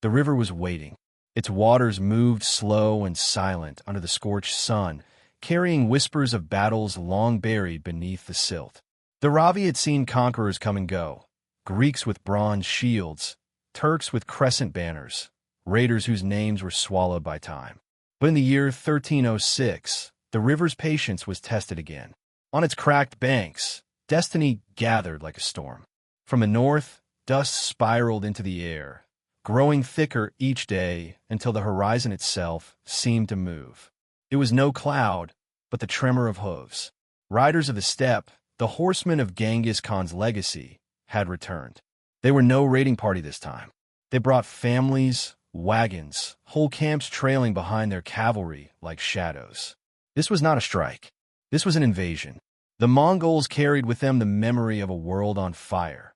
The river was waiting. Its waters moved slow and silent under the scorched sun, carrying whispers of battles long buried beneath the silt. The Ravi had seen conquerors come and go, Greeks with bronze shields, Turks with crescent banners, raiders whose names were swallowed by time. But in the year 1306, the river's patience was tested again. On its cracked banks, destiny gathered like a storm. From the north, dust spiraled into the air, growing thicker each day until the horizon itself seemed to move. It was no cloud, but the tremor of hooves. Riders of the steppe, the horsemen of Genghis Khan's legacy, had returned. They were no raiding party this time. They brought families, wagons, whole camps trailing behind their cavalry like shadows. This was not a strike. This was an invasion. The Mongols carried with them the memory of a world on fire.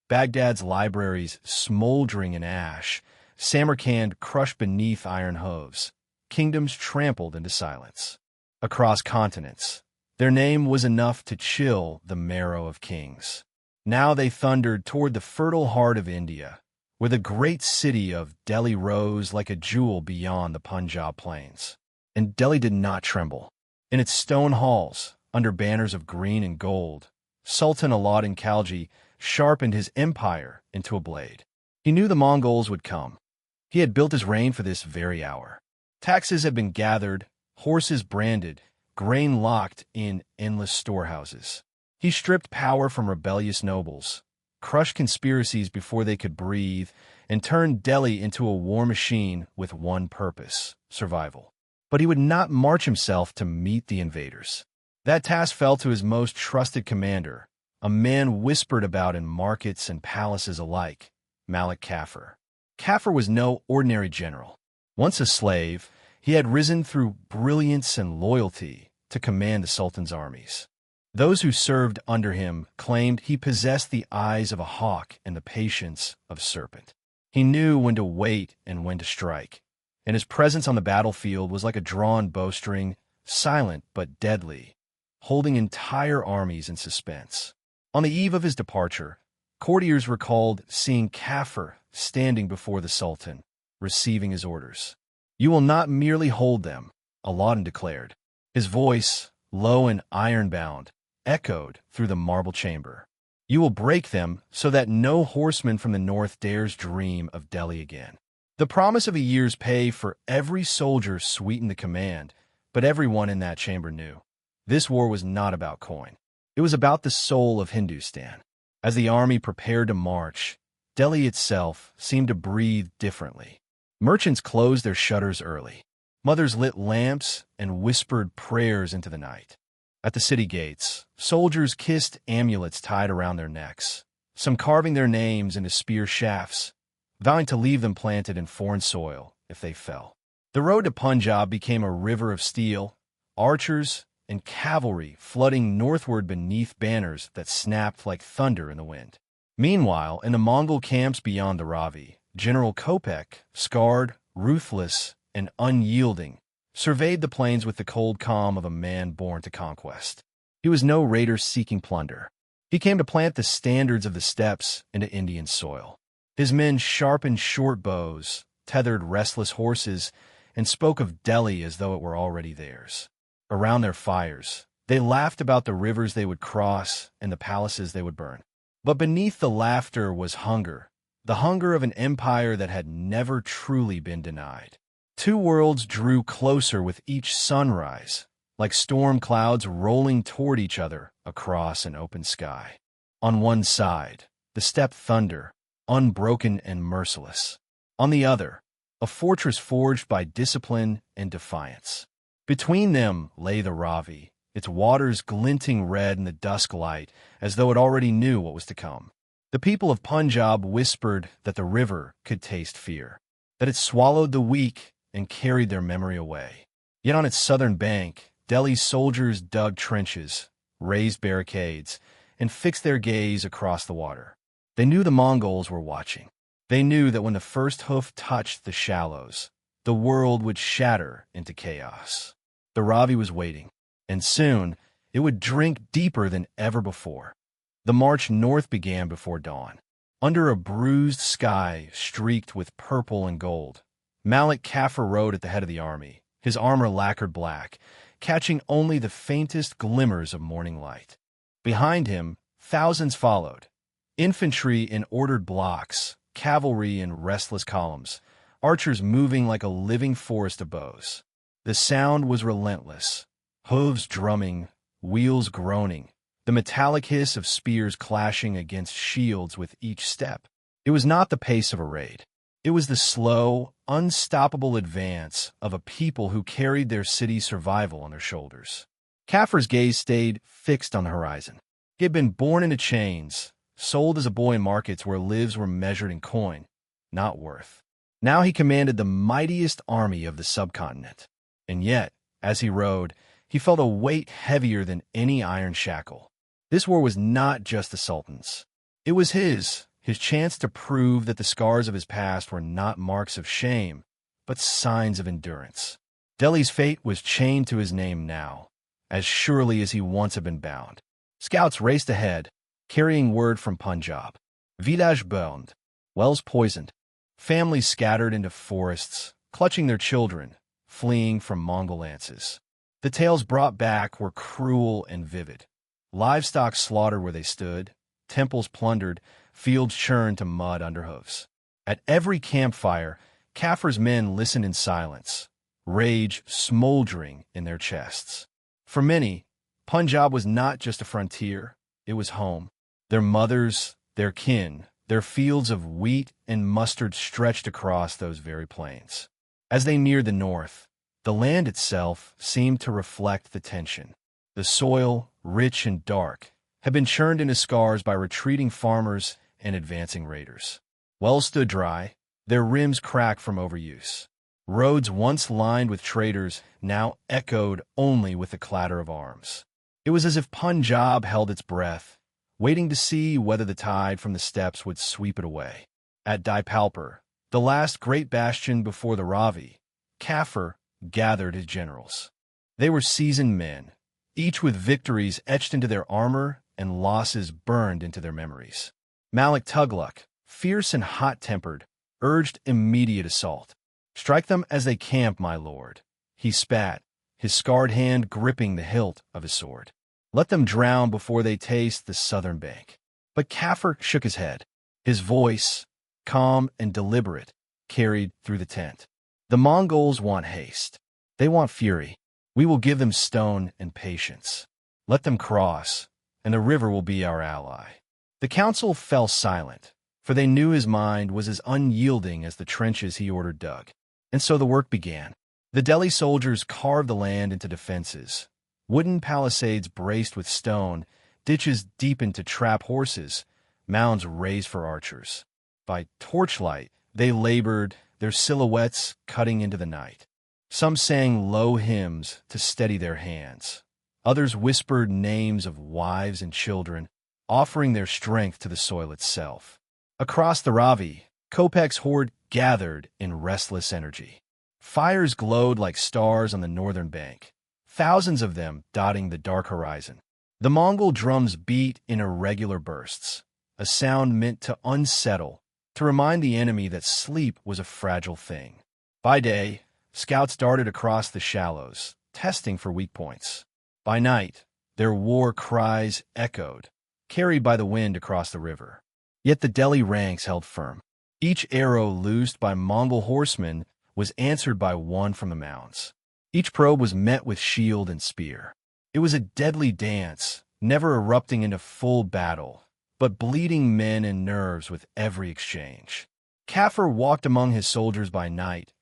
Baghdad's libraries smoldering in ash, Samarkand crushed beneath iron hooves, kingdoms trampled into silence. Across continents, their name was enough to chill the marrow of kings. Now they thundered toward the fertile heart of India, where the great city of Delhi rose like a jewel beyond the Punjab plains. And Delhi did not tremble. In its stone halls, under banners of green and gold, Sultan Alauddin Khalji sharpened his empire into a blade. He knew the Mongols would come. He had built his reign for this very hour. Taxes had been gathered, horses branded, grain locked in endless storehouses. He stripped power from rebellious nobles, crushed conspiracies before they could breathe, and turned Delhi into a war machine with one purpose: survival. But he would not march himself to meet the invaders. That task fell to his most trusted commander, a man whispered about in markets and palaces alike, Malik Kafur. Kafur was no ordinary general. Once a slave, he had risen through brilliance and loyalty to command the Sultan's armies. Those who served under him claimed he possessed the eyes of a hawk and the patience of a serpent. He knew when to wait and when to strike, and his presence on the battlefield was like a drawn bowstring, silent but deadly, holding entire armies in suspense. On the eve of his departure, courtiers recalled seeing Kafur standing before the Sultan, receiving his orders. "You will not merely hold them," Alauddin declared. His voice, low and iron-bound, echoed through the marble chamber. "You will break them so that no horseman from the north dares dream of Delhi again." The promise of a year's pay for every soldier sweetened the command, but everyone in that chamber knew. This war was not about coin. It was about the soul of Hindustan. As the army prepared to march, Delhi itself seemed to breathe differently. Merchants closed their shutters early. Mothers lit lamps and whispered prayers into the night. At the city gates, soldiers kissed amulets tied around their necks, some carving their names into spear shafts, vowing to leave them planted in foreign soil if they fell. The road to Punjab became a river of steel, archers and cavalry flooding northward beneath banners that snapped like thunder in the wind. Meanwhile, in the Mongol camps beyond the Ravi, General Kopek, scarred, ruthless, and unyielding, surveyed the plains with the cold calm of a man born to conquest. He was no raider seeking plunder. He came to plant the standards of the steppes into Indian soil. His men sharpened short bows, tethered restless horses, and spoke of Delhi as though it were already theirs. Around their fires, they laughed about the rivers they would cross and the palaces they would burn. But beneath the laughter was hunger, the hunger of an empire that had never truly been denied. Two worlds drew closer with each sunrise, like storm clouds rolling toward each other across an open sky. On one side, the steppe thunder, unbroken and merciless. On the other, a fortress forged by discipline and defiance. Between them lay the Ravi, its waters glinting red in the dusk light as though it already knew what was to come. The people of Punjab whispered that the river could taste fear, that it swallowed the weak and carried their memory away. Yet on its southern bank, Delhi's soldiers dug trenches, raised barricades, and fixed their gaze across the water. They knew the Mongols were watching. They knew that when the first hoof touched the shallows, the world would shatter into chaos. The Ravi was waiting, and soon it would drink deeper than ever before. The march north began before dawn. Under a bruised sky streaked with purple and gold, Malik Kafur rode at the head of the army, his armor lacquered black, catching only the faintest glimmers of morning light. Behind him, thousands followed, infantry in ordered blocks, cavalry in restless columns, archers moving like a living forest of bows. The sound was relentless, hooves drumming, wheels groaning, the metallic hiss of spears clashing against shields with each step. It was not the pace of a raid. It was the slow, unstoppable advance of a people who carried their city's survival on their shoulders. Kafur's gaze stayed fixed on the horizon. He had been born into chains, sold as a boy in markets where lives were measured in coin, not worth. Now he commanded the mightiest army of the subcontinent. And yet, as he rode, he felt a weight heavier than any iron shackle. This war was not just the Sultan's. It was his chance to prove that the scars of his past were not marks of shame, but signs of endurance. Delhi's fate was chained to his name now, as surely as he once had been bound. Scouts raced ahead, carrying word from Punjab. Village burned, wells poisoned, families scattered into forests, clutching their children, fleeing from Mongol lances. The tales brought back were cruel and vivid. Livestock slaughtered where they stood, temples plundered, fields churned to mud under hoofs. At every campfire, Kafur's men listened in silence, rage smoldering in their chests. For many, Punjab was not just a frontier, it was home. Their mothers, their kin, their fields of wheat and mustard stretched across those very plains. As they neared the north, the land itself seemed to reflect the tension. The soil, rich and dark, had been churned into scars by retreating farmers and advancing raiders. Wells stood dry, their rims cracked from overuse. Roads once lined with traders now echoed only with the clatter of arms. It was as if Punjab held its breath, waiting to see whether the tide from the steppes would sweep it away. At Daipalpur, the last great bastion before the Ravi, Kafur gathered his generals. They were seasoned men, each with victories etched into their armor and losses burned into their memories. Malik Tughlaq, fierce and hot-tempered, urged immediate assault. "Strike them as they camp, my lord," he spat, his scarred hand gripping the hilt of his sword. "Let them drown before they taste the southern bank." But Kafur shook his head. His voice, calm and deliberate, carried through the tent. "The Mongols want haste. They want fury. We will give them stone and patience. Let them cross, and the river will be our ally." The council fell silent, for they knew his mind was as unyielding as the trenches he ordered dug. And so the work began. The Delhi soldiers carved the land into defenses. Wooden palisades braced with stone, ditches deepened to trap horses, mounds raised for archers. By torchlight, they labored, their silhouettes cutting into the night. Some sang low hymns to steady their hands. Others whispered names of wives and children, offering their strength to the soil itself. Across the Ravi, Kopek's horde gathered in restless energy. Fires glowed like stars on the northern bank, thousands of them dotting the dark horizon. The Mongol drums beat in irregular bursts, a sound meant to unsettle, to remind the enemy that sleep was a fragile thing. By day, scouts darted across the shallows, testing for weak points. By night, their war cries echoed, carried by the wind across the river. Yet the Delhi ranks held firm. Each arrow loosed by Mongol horsemen was answered by one from the mounds. Each probe was met with shield and spear. It was a deadly dance, never erupting into full battle, but bleeding men and nerves with every exchange. Kafur walked among his soldiers by night,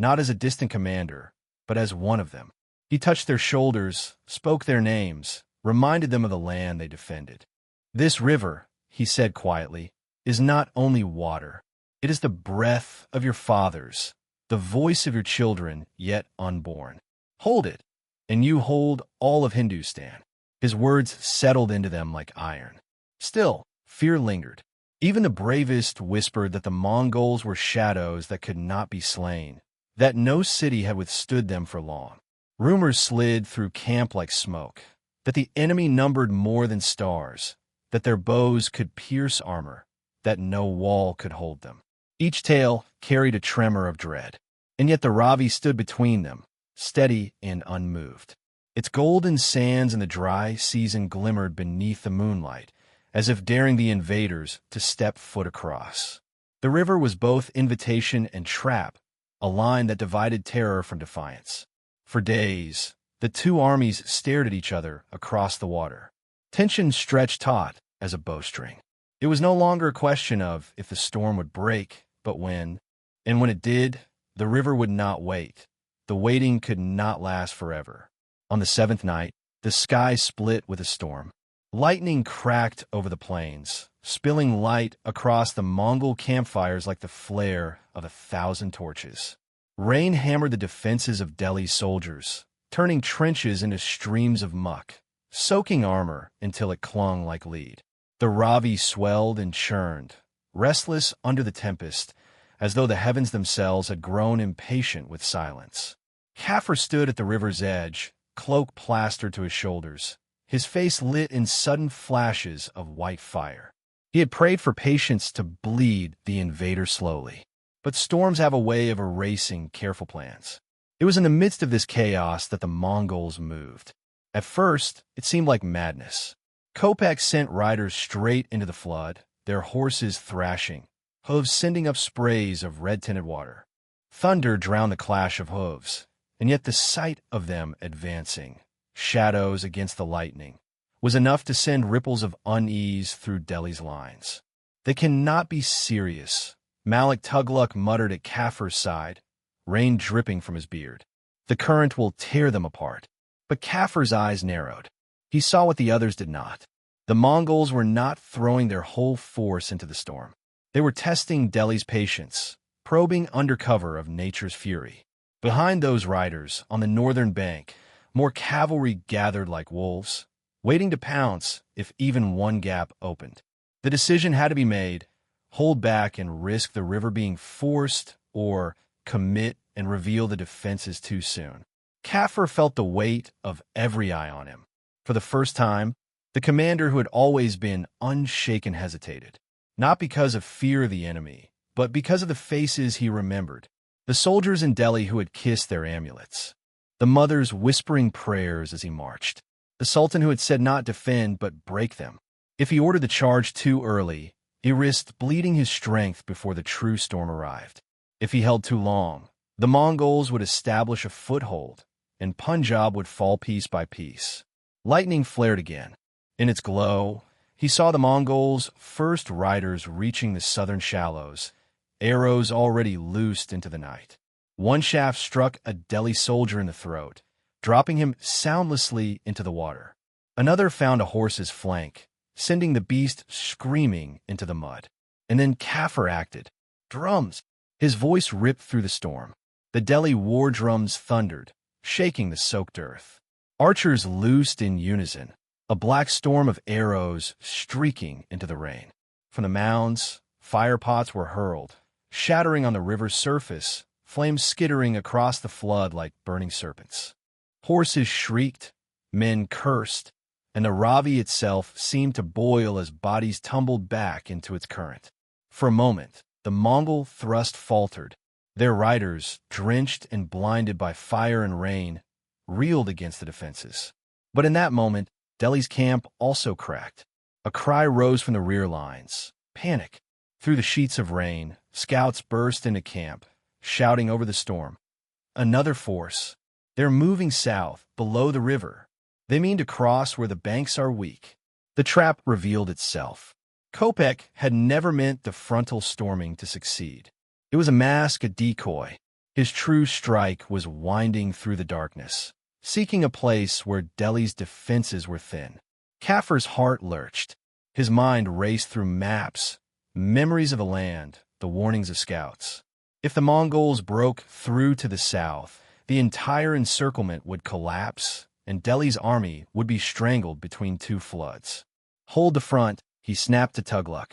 not as a distant commander, but as one of them. He touched their shoulders, spoke their names, reminded them of the land they defended. "This river," he said quietly, "is not only water. It is the breath of your fathers, the voice of your children yet unborn. Hold it, and you hold all of Hindustan." His words settled into them like iron. Still, fear lingered. Even the bravest whispered that the Mongols were shadows that could not be slain, that no city had withstood them for long. Rumors slid through camp like smoke, that the enemy numbered more than stars, that their bows could pierce armor, that no wall could hold them. Each tale carried a tremor of dread, and yet the Ravi stood between them, steady and unmoved. Its golden sands in the dry season glimmered beneath the moonlight, as if daring the invaders to step foot across. The river was both invitation and trap, a line that divided terror from defiance. For days, the two armies stared at each other across the water. Tension stretched taut as a bowstring. It was no longer a question of if the storm would break, but when. And when it did, the river would not wait. The waiting could not last forever. On the seventh night, the sky split with a storm. Lightning cracked over the plains, spilling light across the Mongol campfires like the flare of 1,000 torches. Rain hammered the defenses of Delhi's soldiers, turning trenches into streams of muck, soaking armor until it clung like lead. The Ravi swelled and churned, restless under the tempest, as though the heavens themselves had grown impatient with silence. Kafur stood at the river's edge, cloak plastered to his shoulders, his face lit in sudden flashes of white fire. He had prayed for patience to bleed the invader slowly. But storms have a way of erasing careful plans. It was in the midst of this chaos that the Mongols moved. At first, it seemed like madness. Kopek sent riders straight into the flood, their horses thrashing, hooves sending up sprays of red-tinted water. Thunder drowned the clash of hooves, and yet the sight of them advancing, shadows against the lightning, was enough to send ripples of unease through Delhi's lines. They cannot be serious, Malik Kafur muttered at Kafur's side, rain dripping from his beard. The current will tear them apart. But Kafur's eyes narrowed. He saw what the others did not. The Mongols were not throwing their whole force into the storm. They were testing Delhi's patience, probing under cover of nature's fury. Behind those riders, on the northern bank, more cavalry gathered like wolves, waiting to pounce if even one gap opened. The decision had to be made: hold back and risk the river being forced, or commit and reveal the defenses too soon. Kafur felt the weight of every eye on him. For the first time, the commander who had always been unshaken hesitated, not because of fear of the enemy, but because of the faces he remembered, the soldiers in Delhi who had kissed their amulets, the mothers whispering prayers as he marched, the sultan who had said not defend but break them. If he ordered the charge too early, he risked bleeding his strength before the true storm arrived. If he held too long, the Mongols would establish a foothold, and Punjab would fall piece by piece. Lightning flared again. In its glow, he saw the Mongols' first riders reaching the southern shallows, arrows already loosed into the night. One shaft struck a Delhi soldier in the throat, dropping him soundlessly into the water. Another found a horse's flank, sending the beast screaming into the mud. And then Kafur acted. Drums! His voice ripped through the storm. The Delhi war drums thundered, shaking the soaked earth. Archers loosed in unison, a black storm of arrows streaking into the rain. From the mounds, fire pots were hurled, shattering on the river's surface, flames skittering across the flood like burning serpents. Horses shrieked, men cursed, and the Ravi itself seemed to boil as bodies tumbled back into its current. For a moment, the Mongol thrust faltered. Their riders, drenched and blinded by fire and rain, reeled against the defenses. But in that moment, Delhi's camp also cracked. A cry rose from the rear lines. Panic! Through the sheets of rain, scouts burst into camp, shouting over the storm. Another force. They're moving south, below the river. They mean to cross where the banks are weak. The trap revealed itself. Kopek had never meant the frontal storming to succeed. It was a mask, a decoy. His true strike was winding through the darkness, seeking a place where Delhi's defenses were thin. Kafur's heart lurched. His mind raced through maps, memories of the land, the warnings of scouts. If the Mongols broke through to the south, the entire encirclement would collapse, and Delhi's army would be strangled between two floods. Hold the front, he snapped to Tughluq.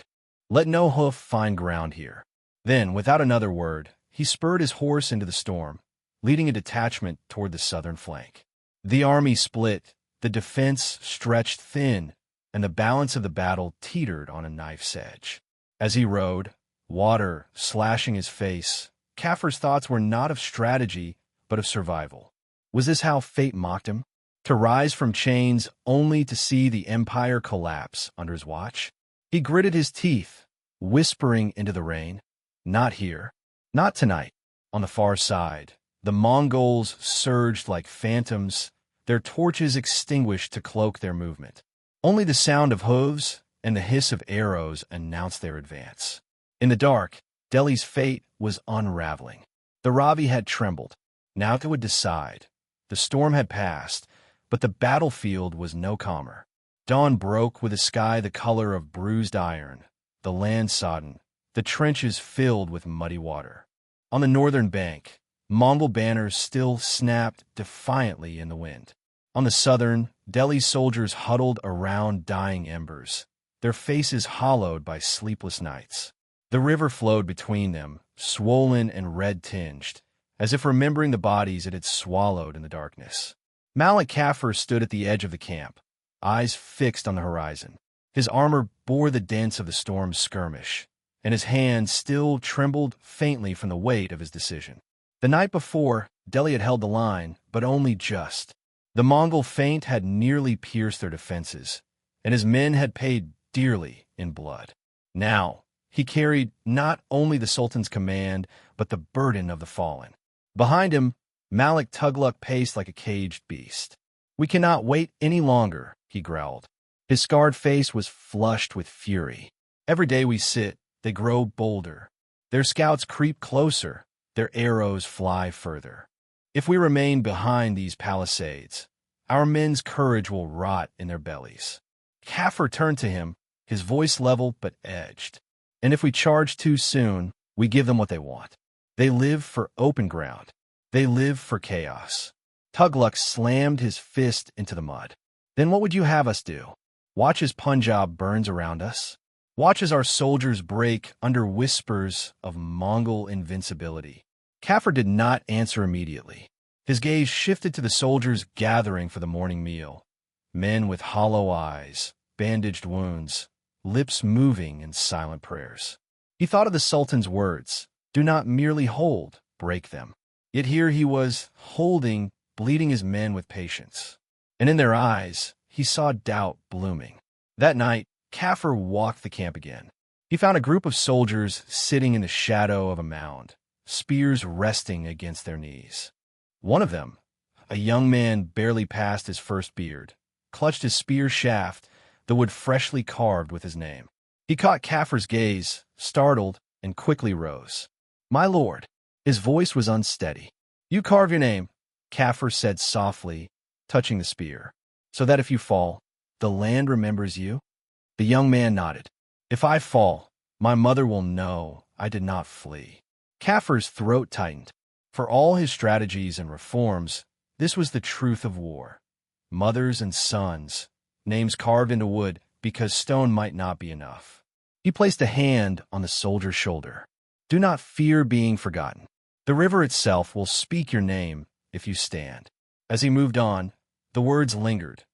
Let no hoof find ground here. Then, without another word, he spurred his horse into the storm, leading a detachment toward the southern flank. The army split, the defense stretched thin, and the balance of the battle teetered on a knife's edge. As he rode, water slashing his face, Kafur's thoughts were not of strategy, but of survival. Was this how fate mocked him? To rise from chains only to see the empire collapse under his watch? He gritted his teeth, whispering into the rain, "Not here. Not tonight." On the far side, the Mongols surged like phantoms, their torches extinguished to cloak their movement. Only the sound of hooves and the hiss of arrows announced their advance. In the dark, Delhi's fate was unraveling. The Ravi had trembled. Now it would decide. The storm had passed, but the battlefield was no calmer. Dawn broke with a sky the color of bruised iron, the land sodden, the trenches filled with muddy water. On the northern bank, Mongol banners still snapped defiantly in the wind. On the southern, Delhi soldiers huddled around dying embers, their faces hollowed by sleepless nights. The river flowed between them, swollen and red-tinged, as if remembering the bodies it had swallowed in the darkness. Malik Kafur stood at the edge of the camp, eyes fixed on the horizon. His armor bore the dents of the storm's skirmish, and his hands still trembled faintly from the weight of his decision. The night before, Delhi had held the line, but only just. The Mongol feint had nearly pierced their defenses, and his men had paid dearly in blood. Now, he carried not only the Sultan's command, but the burden of the fallen. Behind him, Malik Tughlaq paced like a caged beast. "We cannot wait any longer," he growled. His scarred face was flushed with fury. "Every day we sit, they grow bolder. Their scouts creep closer, their arrows fly further. If we remain behind these palisades, our men's courage will rot in their bellies." Kafur turned to him, his voice level but edged. "And if we charge too soon, we give them what they want. They live for open ground. They live for chaos." Tughlaq slammed his fist into the mud. "Then what would you have us do? Watch as Punjab burns around us? Watch as our soldiers break under whispers of Mongol invincibility?" Kafur did not answer immediately. His gaze shifted to the soldiers gathering for the morning meal. Men with hollow eyes, bandaged wounds, lips moving in silent prayers. He thought of the Sultan's words, "Do not merely hold, break them." Yet here he was, holding, bleeding his men with patience. And in their eyes, he saw doubt blooming. That night, Kafur walked the camp again. He found a group of soldiers sitting in the shadow of a mound, spears resting against their knees. One of them, a young man barely past his first beard, clutched his spear shaft, the wood freshly carved with his name. He caught Kafur's gaze, startled, and quickly rose. "My lord." His voice was unsteady. "You carve your name," Kafur said softly, touching the spear, "so that if you fall, the land remembers you?" The young man nodded. "If I fall, my mother will know I did not flee." Kafur's throat tightened. For all his strategies and reforms, this was the truth of war. Mothers and sons, names carved into wood because stone might not be enough. He placed a hand on the soldier's shoulder. "Do not fear being forgotten. The river itself will speak your name if you stand." As he moved on, the words lingered,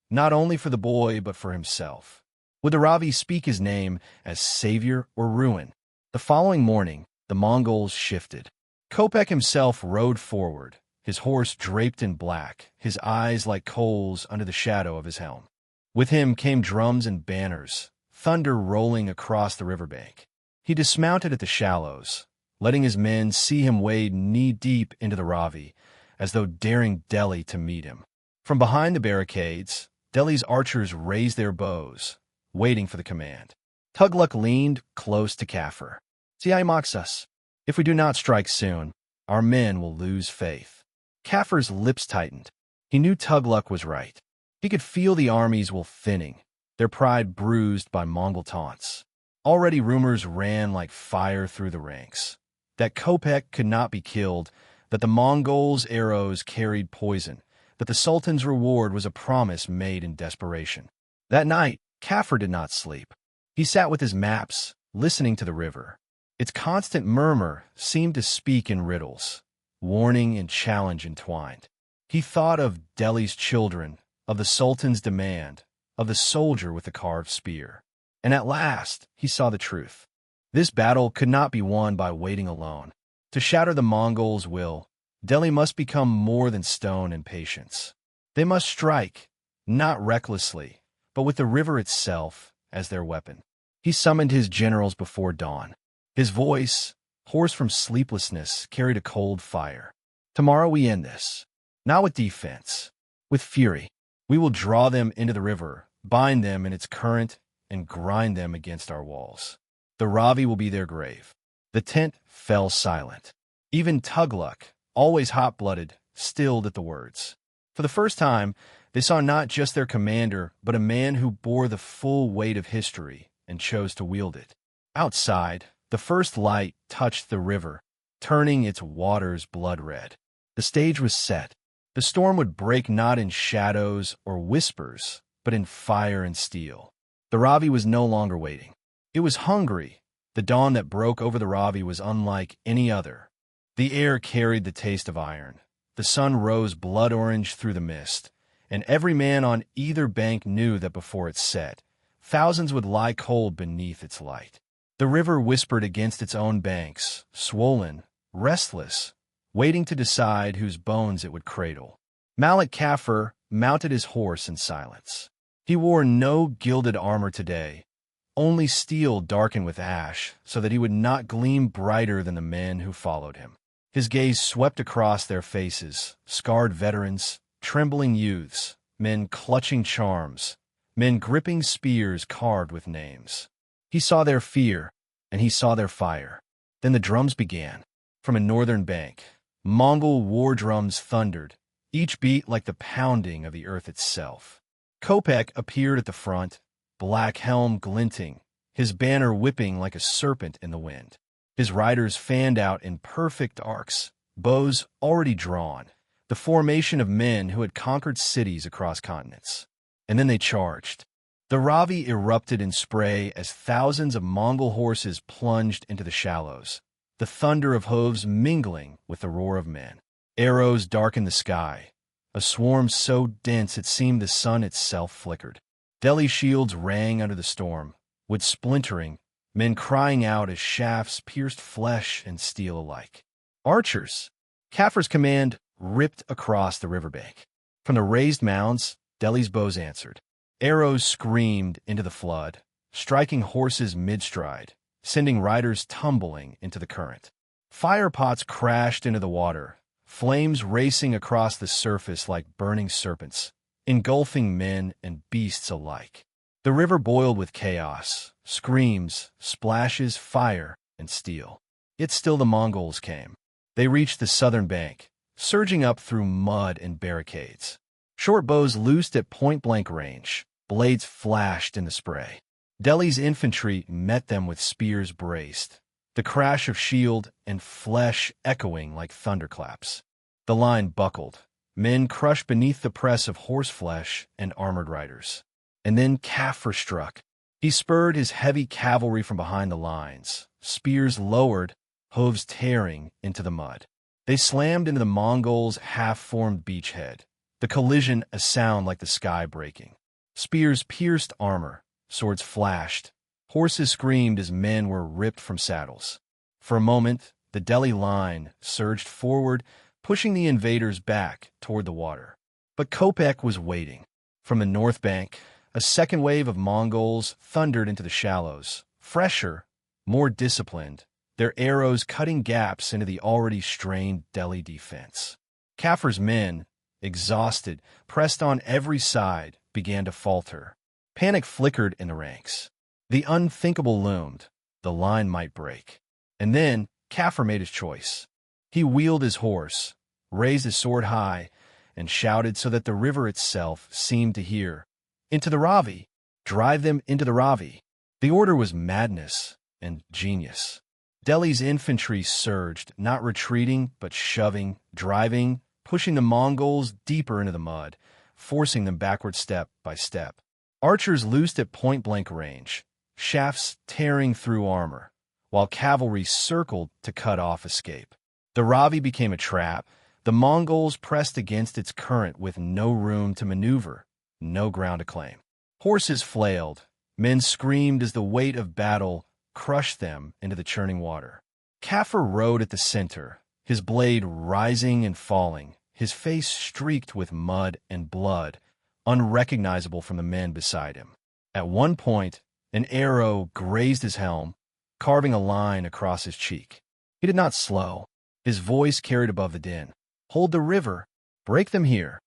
not only for the boy but for himself. Would the Ravi speak his name as savior or ruin? The following morning, the Mongols shifted. Kopek himself rode forward, his horse draped in black, his eyes like coals under the shadow of his helm. With him came drums and banners, thunder rolling across the riverbank. He dismounted at the shallows, letting his men see him wade knee-deep into the Ravi, as though daring Delhi to meet him. From behind the barricades, Delhi's archers raised their bows, waiting for the command. Tughlaq leaned close to Kafur. "Siai mocks us. If we do not strike soon, our men will lose faith." Kafur's lips tightened. He knew Tughlaq was right. He could feel the armies were thinning, their pride bruised by Mongol taunts. Already rumors ran like fire through the ranks. That Kopek could not be killed, that the Mongols' arrows carried poison, that the Sultan's reward was a promise made in desperation. That night, Kafur did not sleep. He sat with his maps, listening to the river. Its constant murmur seemed to speak in riddles, warning and challenge entwined. He thought of Delhi's children, of the Sultan's demand, of the soldier with the carved spear. And at last, he saw the truth. This battle could not be won by waiting alone. To shatter the Mongols' will, Delhi must become more than stone and patience. They must strike, not recklessly, but with the river itself as their weapon. He summoned his generals before dawn. His voice, hoarse from sleeplessness, carried a cold fire. Tomorrow we end this. Not with defense, with fury. We will draw them into the river, bind them in its current, and grind them against our walls. The Ravi will be their grave. The tent fell silent. Even Tughlaq, always hot-blooded, stilled at the words. For the first time, they saw not just their commander, but a man who bore the full weight of history and chose to wield it. Outside, the first light touched the river, turning its waters blood-red. The stage was set. The storm would break not in shadows or whispers, but in fire and steel. The Ravi was no longer waiting. It was hungry. The dawn that broke over the Ravi was unlike any other. The air carried the taste of iron. The sun rose blood-orange through the mist, and every man on either bank knew that before it set, thousands would lie cold beneath its light. The river whispered against its own banks, swollen, restless, waiting to decide whose bones it would cradle. Malik Kafur mounted his horse in silence. He wore no gilded armor today, only steel darkened with ash, so that he would not gleam brighter than the men who followed him. His gaze swept across their faces, scarred veterans, trembling youths, men clutching charms, men gripping spears carved with names. He saw their fear, and he saw their fire. Then the drums began. From a northern bank, Mongol war drums thundered, each beat like the pounding of the earth itself. Kopek appeared at the front, black helm glinting, his banner whipping like a serpent in the wind. His riders fanned out in perfect arcs, bows already drawn, the formation of men who had conquered cities across continents. And then they charged. The Ravi erupted in spray as thousands of Mongol horses plunged into the shallows, the thunder of hooves mingling with the roar of men. Arrows darkened the sky, a swarm so dense it seemed the sun itself flickered. Delhi shields rang under the storm, wood splintering, men crying out as shafts pierced flesh and steel alike. Archers! Kafur's command ripped across the riverbank. From the raised mounds, Delhi's bows answered. Arrows screamed into the flood, striking horses mid-stride, sending riders tumbling into the current. Firepots crashed into the water, flames racing across the surface like burning serpents, engulfing men and beasts alike. The river boiled with chaos, screams, splashes, fire, and steel. Yet still the Mongols came. They reached the southern bank, surging up through mud and barricades. Short bows loosed at point-blank range, blades flashed in the spray. Delhi's infantry met them with spears braced, the crash of shield and flesh echoing like thunderclaps. The line buckled, men crushed beneath the press of horseflesh and armored riders. And then Kafur struck. He spurred his heavy cavalry from behind the lines, spears lowered, hooves tearing into the mud. They slammed into the Mongols' half-formed beachhead, the collision a sound like the sky breaking. Spears pierced armor, swords flashed, horses screamed as men were ripped from saddles. For a moment, the Delhi line surged forward, pushing the invaders back toward the water. But Kopek was waiting. From the north bank, a second wave of Mongols thundered into the shallows, fresher, more disciplined, their arrows cutting gaps into the already strained Delhi defense. Kafur's men, exhausted, pressed on every side, began to falter. Panic flickered in the ranks. The unthinkable loomed. The line might break. And then Kafur made his choice. He wheeled his horse, raised his sword high, and shouted so that the river itself seemed to hear. Into the Ravi! Drive them into the Ravi! The order was madness and genius. Delhi's infantry surged, not retreating, but shoving, driving, pushing the Mongols deeper into the mud, forcing them backward step by step. Archers loosed at point-blank range, shafts tearing through armor, while cavalry circled to cut off escape. The Ravi became a trap. The Mongols pressed against its current with no room to maneuver, no ground to claim. Horses flailed. Men screamed as the weight of battle crushed them into the churning water. Kafur rode at the center, his blade rising and falling, his face streaked with mud and blood, unrecognizable from the men beside him. At one point, an arrow grazed his helm, carving a line across his cheek. He did not slow. His voice carried above the din. "Hold the river! Break them here!"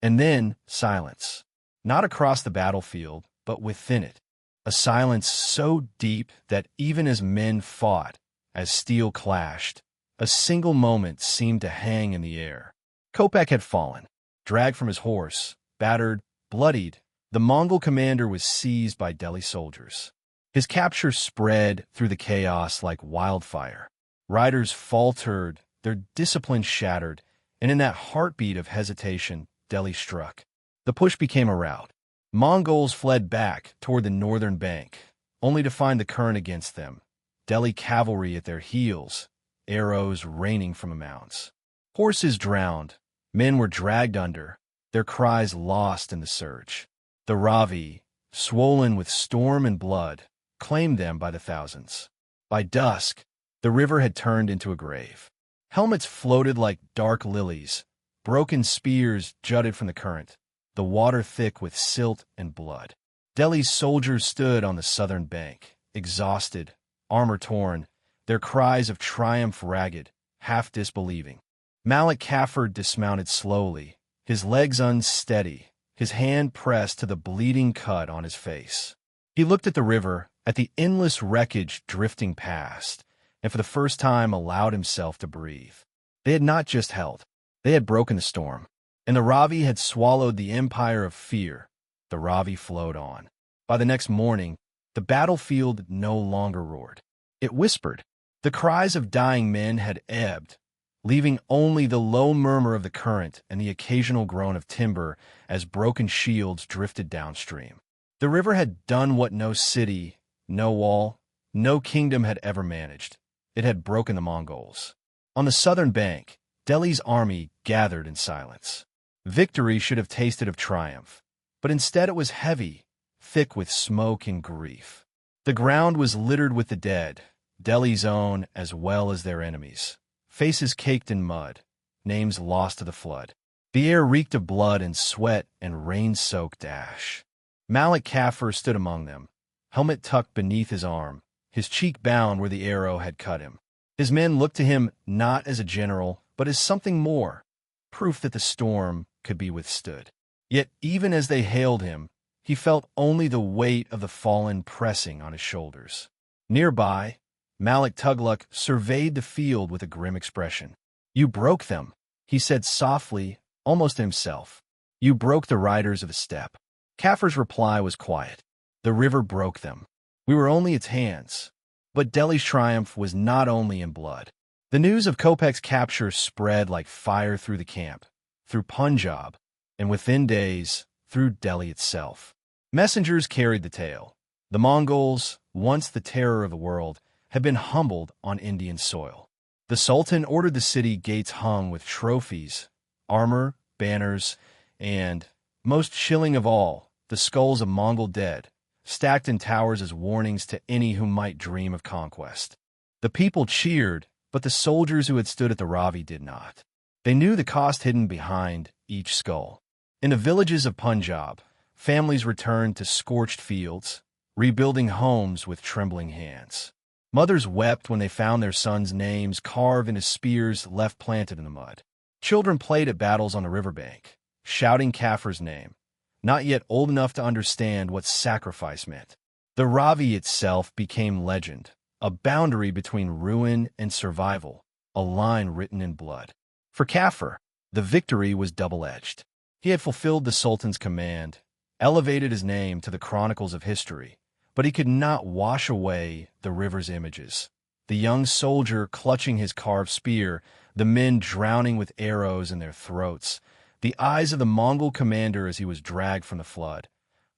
And then silence. Not across the battlefield, but within it. A silence so deep that even as men fought, as steel clashed, a single moment seemed to hang in the air. Kopek had fallen, dragged from his horse, battered, bloodied. The Mongol commander was seized by Delhi soldiers. His capture spread through the chaos like wildfire. Riders faltered, their discipline shattered, and in that heartbeat of hesitation, Delhi struck. The push became a rout. Mongols fled back toward the northern bank, only to find the current against them. Delhi cavalry at their heels, arrows raining from the mounds. Horses drowned, men were dragged under, their cries lost in the surge. The Ravi, swollen with storm and blood, claimed them by the thousands. By dusk, the river had turned into a grave. Helmets floated like dark lilies, broken spears jutted from the current, the water thick with silt and blood. Delhi's soldiers stood on the southern bank, exhausted, armor torn, their cries of triumph ragged, half disbelieving. Malik Kafur dismounted slowly, his legs unsteady, his hand pressed to the bleeding cut on his face. He looked at the river, at the endless wreckage drifting past, and for the first time allowed himself to breathe. They had not just held, they had broken the storm, and the Ravi had swallowed the empire of fear. The Ravi flowed on. By the next morning, the battlefield no longer roared. It whispered. The cries of dying men had ebbed, leaving only the low murmur of the current and the occasional groan of timber as broken shields drifted downstream. The river had done what no city, no wall, no kingdom had ever managed. It had broken the Mongols. On the southern bank, Delhi's army gathered in silence. Victory should have tasted of triumph, but instead it was heavy, thick with smoke and grief. The ground was littered with the dead, Delhi's own as well as their enemies. Faces caked in mud, names lost to the flood. The air reeked of blood and sweat and rain-soaked ash. Malik Kafur stood among them, helmet tucked beneath his arm, his cheek bound where the arrow had cut him. His men looked to him not as a general, but as something more, proof that the storm could be withstood. Yet even as they hailed him, he felt only the weight of the fallen pressing on his shoulders. Nearby, Malik Tugluk surveyed the field with a grim expression. "You broke them," he said softly, almost to himself. "You broke the riders of the steppe." Kafur's reply was quiet. "The river broke them. We were only its hands." But Delhi's triumph was not only in blood. The news of Kopek's capture spread like fire through the camp, through Punjab, and within days, through Delhi itself. Messengers carried the tale. The Mongols, once the terror of the world, had been humbled on Indian soil. The Sultan ordered the city gates hung with trophies, armor, banners, and, most chilling of all, the skulls of Mongol dead, stacked in towers as warnings to any who might dream of conquest. The people cheered, but the soldiers who had stood at the Ravi did not. They knew the cost hidden behind each skull. In the villages of Punjab, families returned to scorched fields, rebuilding homes with trembling hands. Mothers wept when they found their sons' names carved into spears left planted in the mud. Children played at battles on the riverbank, shouting Kafur's name, not yet old enough to understand what sacrifice meant. The Ravi itself became legend, a boundary between ruin and survival, a line written in blood. For Kafur, the victory was double-edged. He had fulfilled the Sultan's command, elevated his name to the chronicles of history, but he could not wash away the river's images. The young soldier clutching his carved spear, the men drowning with arrows in their throats, the eyes of the Mongol commander as he was dragged from the flood,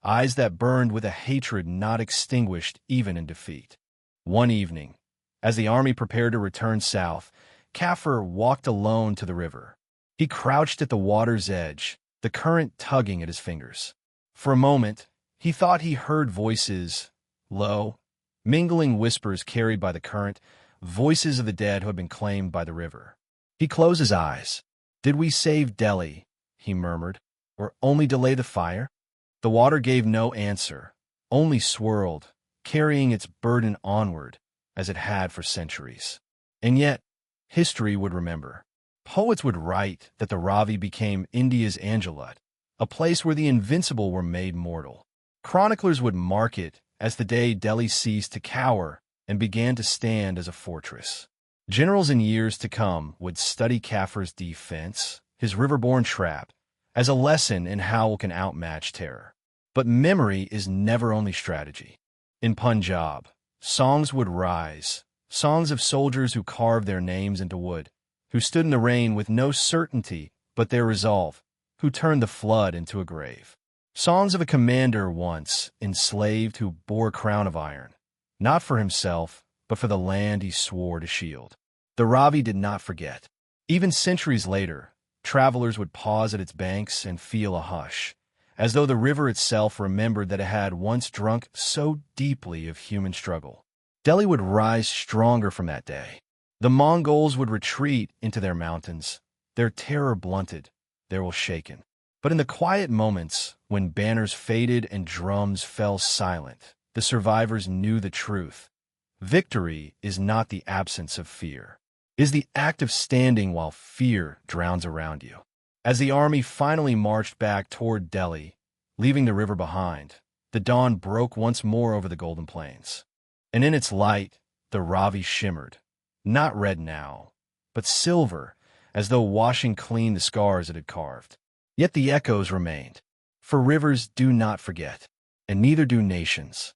eyes that burned with a hatred not extinguished even in defeat. One evening, as the army prepared to return south, Kafur walked alone to the river. He crouched at the water's edge, the current tugging at his fingers. For a moment, he thought he heard voices, low, mingling whispers carried by the current, voices of the dead who had been claimed by the river. He closed his eyes. "Did we save Delhi?" he murmured, "or only delay the fire?" The water gave no answer, only swirled, carrying its burden onward, as it had for centuries. And yet, history would remember. Poets would write that the Ravi became India's Angelus, a place where the invincible were made mortal. Chroniclers would mark it as the day Delhi ceased to cower and began to stand as a fortress. Generals in years to come would study Kafur's defense, his river-borne trap, as a lesson in how one can outmatch terror. But memory is never only strategy. In Punjab, songs would rise, songs of soldiers who carved their names into wood, who stood in the rain with no certainty but their resolve, who turned the flood into a grave. Songs of a commander once enslaved who bore a crown of iron, not for himself, but for the land he swore to shield. The Ravi did not forget. Even centuries later, travelers would pause at its banks and feel a hush, as though the river itself remembered that it had once drunk so deeply of human struggle. Delhi would rise stronger from that day. The Mongols would retreat into their mountains, their terror blunted, their will shaken. But in the quiet moments, when banners faded and drums fell silent, the survivors knew the truth. Victory is not the absence of fear. It is the act of standing while fear drowns around you. As the army finally marched back toward Delhi, leaving the river behind, the dawn broke once more over the golden plains. And in its light, the Ravi shimmered, not red now, but silver, as though washing clean the scars it had carved. Yet the echoes remained. For rivers do not forget, and neither do nations.